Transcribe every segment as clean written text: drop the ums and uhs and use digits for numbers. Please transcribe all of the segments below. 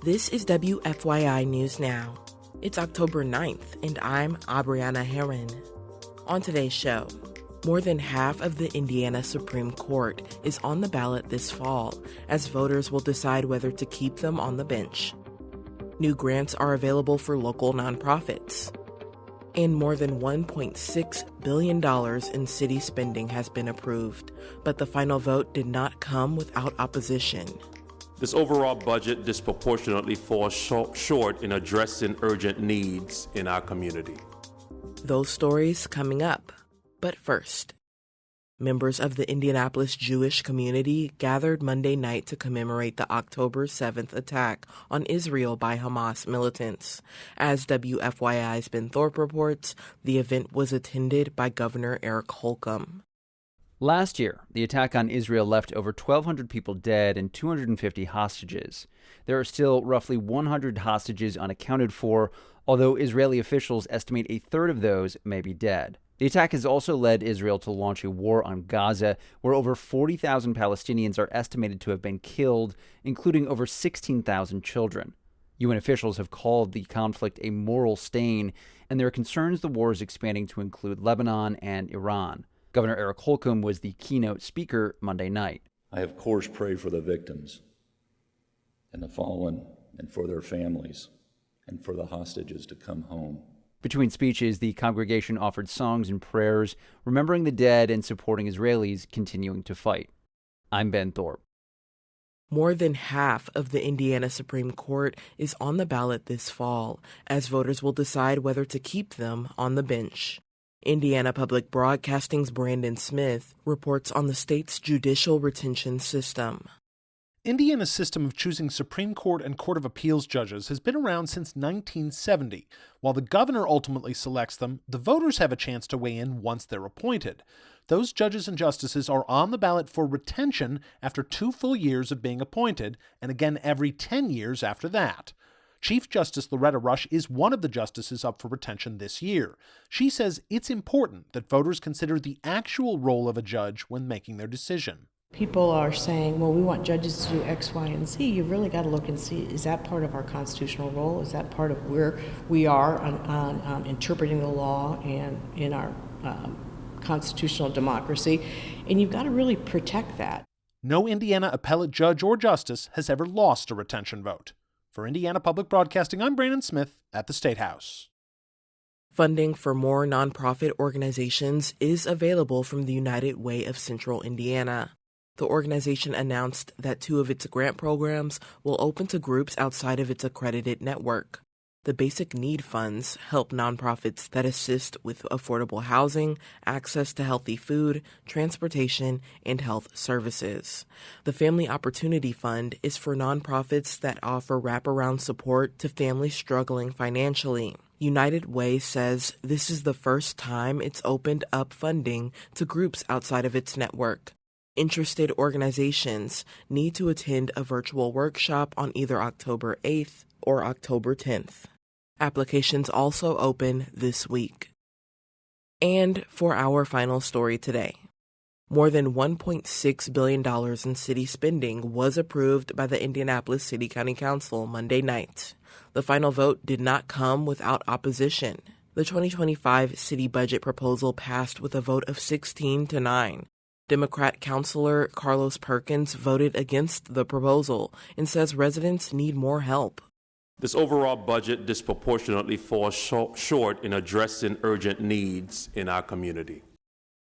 This is WFYI News Now. It's October 9th, and I'm Abriana Herron. On today's show, more than half of the Indiana Supreme Court is on the ballot this fall, as voters will decide whether to keep them on the bench. New grants are available for local nonprofits. And more than $1.6 billion in city spending has been approved, but the final vote did not come without opposition. This overall budget disproportionately falls short in addressing urgent needs in our community. Those stories coming up. But first, members of the Indianapolis Jewish community gathered Monday night to commemorate the October 7th attack on Israel by Hamas militants. As WFYI's Ben Thorpe reports, the event was attended by Governor Eric Holcomb. Last year, the attack on Israel left over 1,200 people dead and 250 hostages. There are still roughly 100 hostages unaccounted for, although Israeli officials estimate a third of those may be dead. The attack has also led Israel to launch a war on Gaza, where over 40,000 Palestinians are estimated to have been killed, including over 16,000 children. UN officials have called the conflict a moral stain, and there are concerns the war is expanding to include Lebanon and Iran. Governor Eric Holcomb was the keynote speaker Monday night. I, of course, pray for the victims and the fallen and for their families and for the hostages to come home. Between speeches, the congregation offered songs and prayers, remembering the dead and supporting Israelis continuing to fight. I'm Ben Thorpe. More than half of the Indiana Supreme Court is on the ballot this fall, as voters will decide whether to keep them on the bench. Indiana Public Broadcasting's Brandon Smith reports on the state's judicial retention system. Indiana's system of choosing Supreme Court and Court of Appeals judges has been around since 1970. While the governor ultimately selects them, the voters have a chance to weigh in once they're appointed. Those judges and justices are on the ballot for retention after 2 full years of being appointed, and again every 10 years after that. Chief Justice Loretta Rush is one of the justices up for retention this year. She says it's important that voters consider the actual role of a judge when making their decision. People are saying, well, we want judges to do X, Y, and Z. You've really got to look and see, is that part of our constitutional role? Is that part of where we are on interpreting the law and in our constitutional democracy? And you've got to really protect that. No Indiana appellate judge or justice has ever lost a retention vote. For Indiana Public Broadcasting, I'm Brandon Smith at the State House. Funding for more nonprofit organizations is available from the United Way of Central Indiana. The organization announced that 2 of its grant programs will open to groups outside of its accredited network. The Basic Need Funds help nonprofits that assist with affordable housing, access to healthy food, transportation, and health services. The Family Opportunity Fund is for nonprofits that offer wraparound support to families struggling financially. United Way says this is the first time it's opened up funding to groups outside of its network. Interested organizations need to attend a virtual workshop on either October 8th or October 10th. Applications also open this week. And for our final story today, more than $1.6 billion in city spending was approved by the Indianapolis City-County Council Monday night. The final vote did not come without opposition. The 2025 city budget proposal passed with a vote of 16-9. Democrat Councilor Carlos Perkins voted against the proposal and says residents need more help. This overall budget disproportionately falls short in addressing urgent needs in our community.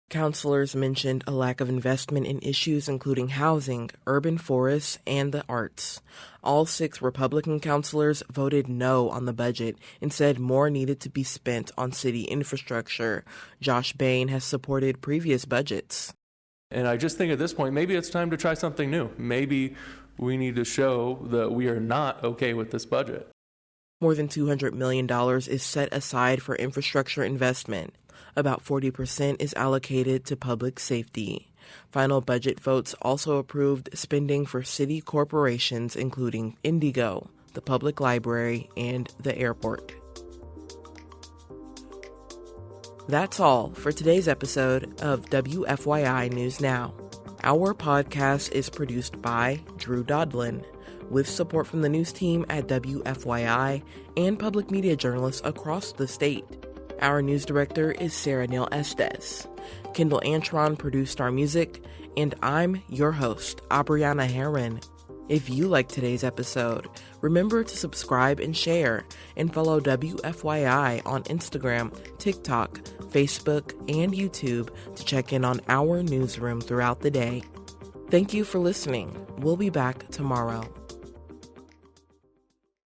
Councilors mentioned a lack of investment in issues including housing, urban forests, and the arts. All 6 Republican councilors voted no on the budget and said more needed to be spent on city infrastructure. Josh Bain has supported previous budgets. And I just think at this point, maybe it's time to try something new. Maybe we need to show that we are not okay with this budget. More than $200 million is set aside for infrastructure investment. About 40% is allocated to public safety. Final budget votes also approved spending for city corporations, including Indigo, the public library, and the airport. That's all for today's episode of WFYI News Now. Our podcast is produced by Drew Daudelin, with support from the news team at WFYI and public media journalists across the state. Our news director is Sarah Neal-Estes. Kendall Antron produced our music, and I'm your host, Abriana Herron. If you like today's episode, remember to subscribe and share, and follow WFYI on Instagram, TikTok, Facebook, and YouTube to check in on our newsroom throughout the day. Thank you for listening. We'll be back tomorrow.